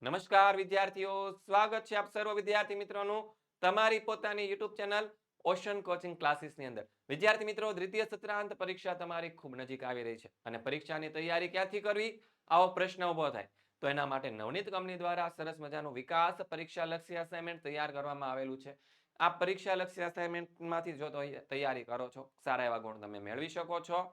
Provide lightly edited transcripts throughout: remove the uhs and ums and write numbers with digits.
નમસ્કાર વિદ્યાર્થીઓ, સ્વાગત છે આપ સર્વ વિદ્યાર્થી મિત્રોનું તમારી પોતાની યુટ્યુબ ચેનલ ઓશન કોચિંગ ક્લાસીસની અંદર. વિદ્યાર્થી મિત્રો, દ્વિતીય સત્રાંત પરીક્ષા તમારી ખૂબ નજીક આવી રહી છે અને પરીક્ષાની તૈયારી ક્યાંથી કરવી, આવો પ્રશ્ન ઊભો થાય તો એના માટે નવનીત કંપની દ્વારા સરસ મજાનું વિકાસ પરીક્ષા લક્ષી અસાઇનમેન્ટ તૈયાર કરવામાં આવેલું છે. આ પરીક્ષા લક્ષી અસાઇનમેન્ટમાંથી જો તૈયારી કરો છો, સારા એવા ગુણ તમે મેળવી શકો છો.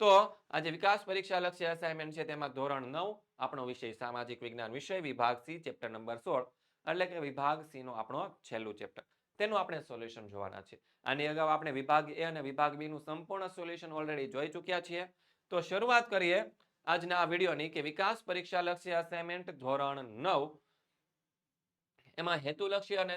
તો આજે વિકાસ પરીક્ષા લક્ષી અસાઇનમેન્ટ છે તેમાં ધોરણ 9 આપણો વિષય સામાજિક વિજ્ઞાન વિષય વિભાગ સી ચેપ્ટર નંબર 16 એટલે કે વિભાગ સી નો આપણો છેલ્લું ચેપ્ટર, તેનું આપણે સોલ્યુશન જોવાના છે. આની અગાઉ આપણે વિભાગ એ અને વિભાગ બી નું સંપૂર્ણ સોલ્યુશન ઓલરેડી જોઈ ચૂક્યા છીએ. તો શરૂઆત કરીએ આજના આ વિડીયોની કે વિકાસ પરીક્ષા લક્ષી અસાઇનમેન્ટ ધોરણ 9 એમાં હેતુલક્ષી અને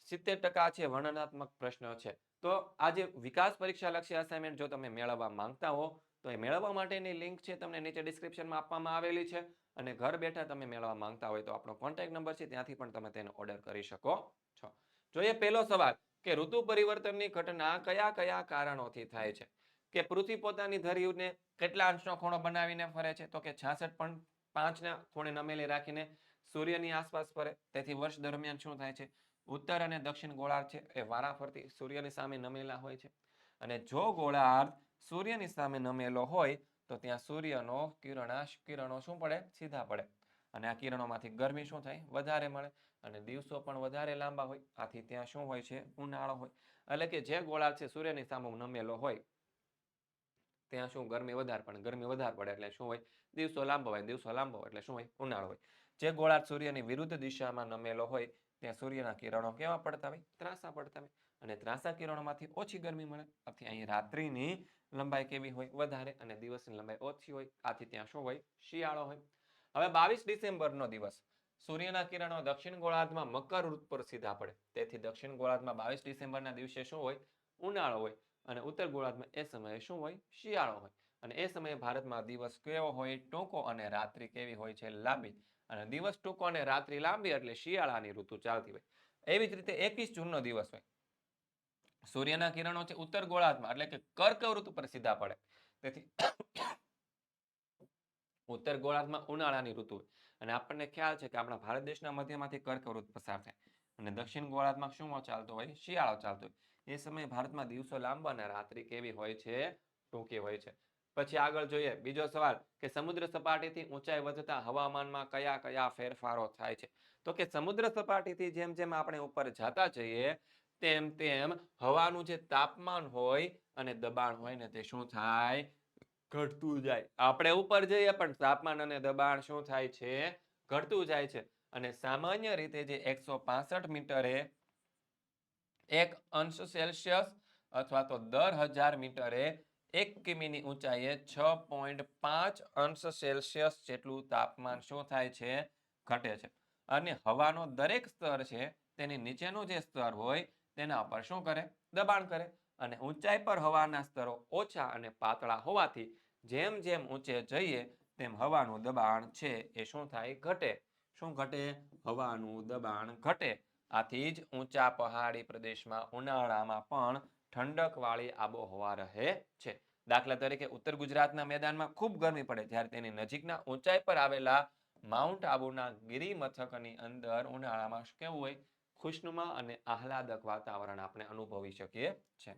70% છે વર્ણનાત્મક પ્રશ્ન છે. તો આજે વિકાસ પરીક્ષા લક્ષી અસાઇનમેન્ટ જો તમે મેળવવા માંગતા હો તો એ મેળવવા માટેની લિંક છે તમને નીચે ડિસ્ક્રિપ્શનમાં આપવામાં આવેલી છે અને ઘર બેઠા તમે મેળવવા માંગતા હોય તો આપણો કોન્ટેક્ટ નંબર છે, ત્યાંથી પણ તમે તેને ઓર્ડર કરી શકો છો. જોઈએ પહેલો સવાલ કે ઋતુ પરિવર્તનની ઘટના કયા કયા કારણોથી થાય છે. કે પૃથ્વી પોતાની ધરીને કેટલા અંશનો ખૂણો બનાવીને ફરે છે, તો કે 66.5ના ખૂણે નમેલી રાખીને સૂર્યની આસપાસ ફરે. તેથી વર્ષ દરમિયાન શું થાય છે, ઉત્તર અને દક્ષિણ ગોળાર્ધ છે એ વારાફરતી સૂર્યની સામે નમેલા હોય છે અને જો ગોળાર્ધ સૂર્યની સામે નમેલો હોય તો ત્યાં સૂર્યનો કિરણો શું પડે, સીધા પડે અને આ કિરણોમાંથી ગરમી શું થાય, વધારે મળે અને દિવસો પણ વધારે લાંબા હોય. આથી ત્યાં શું હોય છે, ઉનાળો હોય. એટલે કે જે ગોળાર્ધ છે સૂર્યની સામે નમેલો હોય ત્યાં શું ગરમી વધારે પડે, ગરમી વધારે પડે એટલે શું હોય, દિવસો લાંબા હોય, દિવસો લાંબા હોય એટલે શું હોય, ઉનાળો હોય. જે ગોળાર્ધ સૂર્યની વિરુદ્ધ દિશામાં નમેલો હોય ત્યાં સૂર્યના કિરણો કેવા પડતા હોય, ત્રાંસા પડતા હોય અને ત્રાંસા કિરણોમાંથી ઓછી ગરમી મળે. આથી અહીં રાત્રિની લંબાઈ કેવી હોય, વધારે અને દિવસની લંબાઈ ઓછી હોય. આથી ત્યાં શું હોય, શિયાળો હોય. હવે 22 ડિસેમ્બરનો દિવસ સૂર્યના કિરણો દક્ષિણ ગોળાર્ધમાં મકર ઋતુ પર સીધા પડે. તેથી દક્ષિણ ગોળાર્ધમાં 22 ડિસેમ્બરના દિવસે શું હોય, ઉનાળો હોય અને ઉત્તર ગોળાર્ધમાં એ સમયે શું હોય, શિયાળો હોય. અને એ સમયે ભારતમાં દિવસ કેવો હોય, ટૂંકો અને રાત્રિ કેવી હોય છે, લાંબી. અને દિવસ ટૂંકો અને રાત્રિ લાંબી એટલે શિયાળાની ઋતુ ચાલતી હોય. એવી જ રીતે 21 જૂનનો દિવસ હોય, સૂર્યના કિરણો છે ઉત્તર ગોળાર્ધમાં એટલે કે કર્કવૃત પર સીધા પડે. તેથી ઉત્તર ગોળાર્ધમાં ઉનાળાની ઋતુ હોય અને આપણને ખ્યાલ છે કે આપણા ભારત દેશના મધ્યમાંથી કર્કવૃત પસાર થાય અને દક્ષિણ ગોળાર્ધમાં શું ચાલતો હોય, શિયાળો ચાલતો હોય. એ સમયે ભારતમાં દિવસો લાંબા અને રાત્રિ કેવી હોય છે, ટૂંકી હોય છે. પછી આગળ જોઈએ બીજો સવાલ કે સમુદ્ર સપાટીથી ઊંચાઈ વધતા હવામાનમાં કયા કયા ફેરફારો થાય છે. તો કે સમુદ્ર સપાટીથી જેમ જેમ આપણે ઉપર જતા જઈએ તેમ તેમ હવાનું જે તાપમાન હોય અને દબાણ હોય ને તે શું થાય, ઘટતું જાય. આપણે ઉપર જઈએ પણ તાપમાન અને દબાણ શું થાય છે, ઘટતું જાય છે. અને સામાન્ય રીતે જે 165 મીટરે 1 અંશ સેલ્સિયસ અથવા તો દર 1000 મીટરે 1 કિમીની ઊંચાઈએ 6.5 અંશ સેલ્સિયસ જેટલું તાપમાન શું થાય છે, ઘટે છે. અને હવાનો દરેક સ્તર છે તેની નીચેનું જે સ્તર હોય તેના પર શું કરે, દબાણ કરે. અને ઊંચાઈ પર હવાના સ્તરો ઓછા અને પાતળા હોવાથી જેમ જેમ ઊંચે જઈએ તેમ હવાનું દબાણ છે એ શું થાય, ઘટે. શું ઘટે, હવાનું દબાણ ઘટે. આથી જ ઊંચા પહાડી પ્રદેશમાં ઉનાળામાં પણ ઠંડકવાળી આબોહવા રહે છે. દાખલા તરીકે ઉત્તર ગુજરાતના મેદાનમાં ખૂબ ગરમી પડે જ્યારે તેની નજીકના ઊંચાઈ પર આવેલા માઉન્ટ આબુના ગિરિમથકની અંદર ઉનાળામાં કેવું હોય, ખુશનુમા અને આહલાદક વાતાવરણ આપણે અનુભવી શકીએ છીએ.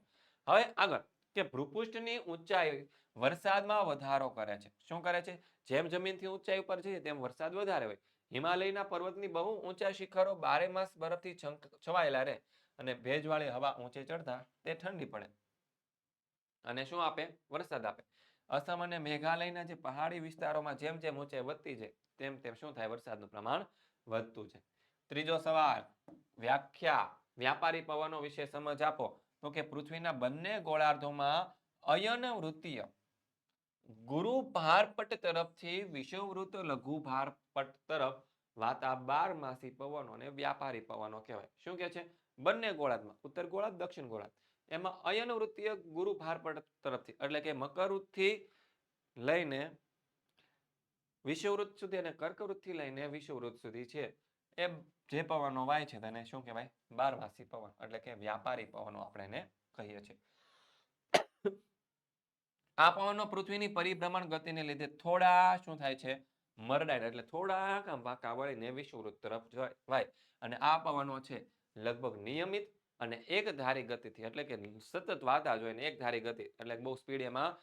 હવે આગળ કે ભૂપૃષ્ઠની ઊંચાઈ વરસાદમાં વધારો કરે છે. શું કરે છે, જેમ જમીનથી ઊંચાઈ ઉપર જઈએ તેમ વરસાદ વધારે હોય. હિમાલયના પર્વતની બહુ ઊંચા શિખરો 12 માસ બરફથી છવાયેલા રહે અને ભેજવાળી હવા ઊંચે ચડતા તે ઠંડી પડે અને શું આપે, વરસાદ આપે. અસમ અને મેઘાલયના જે પહાડી વિસ્તારોમાં જેમ જેમ ઊંચાઈ વધતી જાય તેમ તેમ શું થાય, વરસાદનું પ્રમાણ વધતું જાય. ત્રીજો સવાલ, વ્યાખ્યા વ્યાપારી પવનો વિશે સમજ આપો. તો કે પૃથ્વીના બંને ગોળાર્ધોમાં અયનવૃત્તીય ગુરુ ભારપટ તરફથી વિષુવવૃત્ત લઘુ ભારપટ તરફ વાતા 12 પવનોને વ્યાપારી પવનો કહેવાય. શું કહે છે, બંને ગોળાર્ધમાં ઉત્તર ગોળાર્ધ, દક્ષિણ ગોળાર્ધ એમાં અયનવૃત્તીય ગુરુ ભારપટ તરફથી એટલે કે મકરવૃત્તથી લઈને વિષુવવૃત્ત સુધી અને કર્કવૃત્તથી લઈને વિષુવવૃત્ત સુધી છે એ જે પવનો વાય છે તેને શું કહેવાય, 12 પવન એટલે કે વ્યાપારી પવનો આપણે એને કહીએ છીએ. આ પવનો પૃથ્વીની પરિભ્રમણ ગતિને લીધે થોડા શું થાય છે, મરડાઈને એટલે થોડાક આમ વાંકા વળીને વિષુવવૃત્ત તરફ વાય અને આ પવનો છે લગભગ નિયમિત અને એક ધારી ગતિથી એટલે કે સતત વાતા જોઈને એક ધારી ગતિ એટલે બહુ સ્પીડ એમાં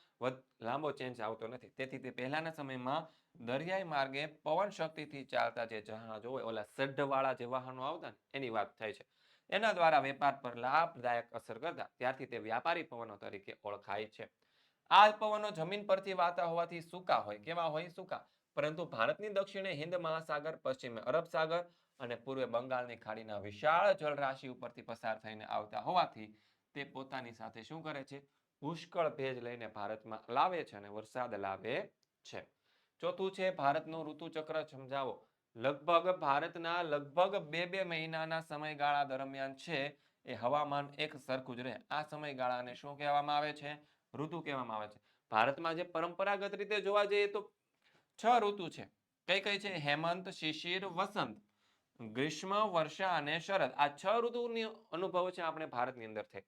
લાંબો ચેન્જ આવતો નથી. તેથી તે પહેલાના સમયમાં દરિયાઈ માર્ગે પવન શક્તિથી ચાલતા જે જહાજો હોય ઓલા સઢવાળા જે વાહનો આવતા ને એની વાત થાય છે. એના દ્વારા વેપાર પર લાભદાયક અસર કરતા ત્યારથી તે વ્યાપારી પવનો તરીકે ઓળખાય છે. આ પવનો જમીન પરથી વાતા હોવાથી સૂકા હોય. કેવા હોય? સૂકા. પરંતુ ભારતની દક્ષિણે હિન્દ મહાસાગર, પશ્ચિમે અરબ સાગર અને પૂર્વે બંગાળની ખાડીના વિશાળ જળરાશિ ઉપરથી પસાર થઈને આવતા હોવાથી તે પોતાની સાથે શું કરે છે? પુષ્કળ ભેજ લઈને ભારતમાં લાવે છે અને વરસાદ લાવે છે. ચોથું છે ભારતનું ઋતુચક્ર સમજાવો. લગભગ ભારતના લગભગ બે મહિનાના સમયગાળા દરમિયાન છે એ હવામાન એક સરખું જ રહે. આ સમયગાળાને શું કહેવામાં આવે છે? ઋતુ કહેવામાં આવે છે. ભારતમાં જે પરંપરાગત રીતે જોવા જઈએ તો 6 ઋતુ છે. કઈ કઈ છે? હેમંત, શિશિર, વસંત, ગ્રીષ્મ, વર્ષા અને શરદ. આ 6 ઋતુની અનુભવ છે આપણે ભારતની અંદર થાય.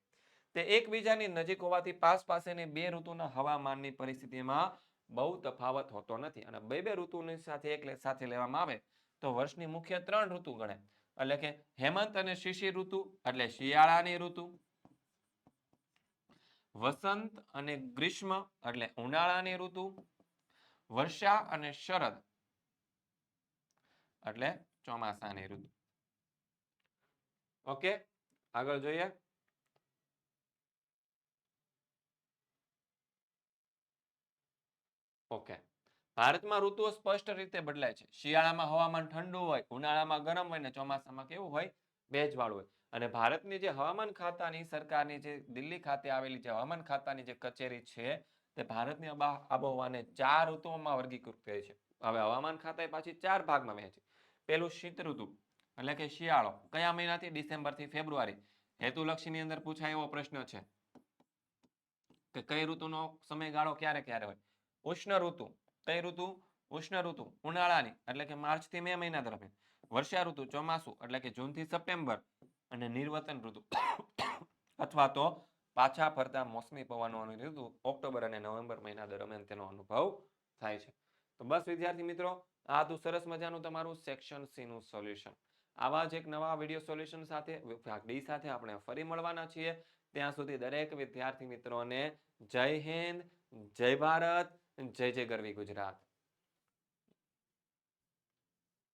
તે એકબીજાની નજીક હોવાથી પાસેની બે ઋતુના હવામાનની પરિસ્થિતિમાં બહુ તફાવત હોતો નથી. અને બે ઋતુની સાથે એક સાથે લેવામાં આવે તો વર્ષની મુખ્ય 3 ઋતુ ગણાય. એટલે કે હેમંત અને શિશિર ઋતુ એટલે શિયાળાની ઋતુ, વસંત અને ગ્રીષ્મ એટલે ઉનાળાની ઋતુ, વર્ષા અને શરદ એટલે ચોમાસાની ઋતુ. ઓકે, આગળ જોઈએ. ઓકે, ભારતમાં ઋતુઓ સ્પષ્ટ રીતે બદલાય છે. શિયાળામાં હવામાન ઠંડુ હોય, ઉનાળામાં ગરમ હોય ને ચોમાસામાં કેવું હોય? ભેજવાળું હોય. અને ભારતની જે હવામાન ખાતાની સરકારની જે દિલ્હી ખાતે આવેલી જે હવામાન ખાતાની જે કચેરી છે તે ભારતની આબોહવાને 4 ઋતુઓમાં વર્ગીકૃત કરે છે. હવે હવામાન ખાતાએ પાછી 4 ભાગમાં વહેંચી. પહેલું શીત ઋતુ એટલે કે શિયાળો. કયા મહિનાથી? ડિસેમ્બરથી ફેબ્રુઆરી. હેતુલક્ષીની અંદર પૂછાય એવો પ્રશ્ન છે કે કઈ ઋતુનો સમયગાળો ક્યારે ક્યારે હોય? ઉષ્ણ ઋતુ. કઈ ઋતુ? ઉષ્ણ ઋતુ ઉનાળાની એટલે કે માર્ચ થી મે મહિના દરમિયાન. વર્ષા ઋતુ ચોમાસુ એટલે કે જૂન થી સપ્ટેમ્બર. અને નિર્વતન ઋતુ અથવા તો પાછા ફરતા મોસમી પવનોની ઋતુ ઓક્ટોબર અને નવેમ્બર મહિના દરમિયાન તેનો અનુભવ થાય છે. તો બસ વિદ્યાર્થી મિત્રો, આ હતું સરસ મજાનું તમારું સેક્શન સી નું સોલ્યુશન. આવા જ એક નવા વિડીયો સોલ્યુશન સાથે ભાગ ડી સાથે આપણે ફરી મળવાના છીએ. ત્યાં સુધી દરેક વિદ્યાર્થી મિત્રોને જય હિન્દ, જય ભારત, જય જય ગરવી ગુજરાત.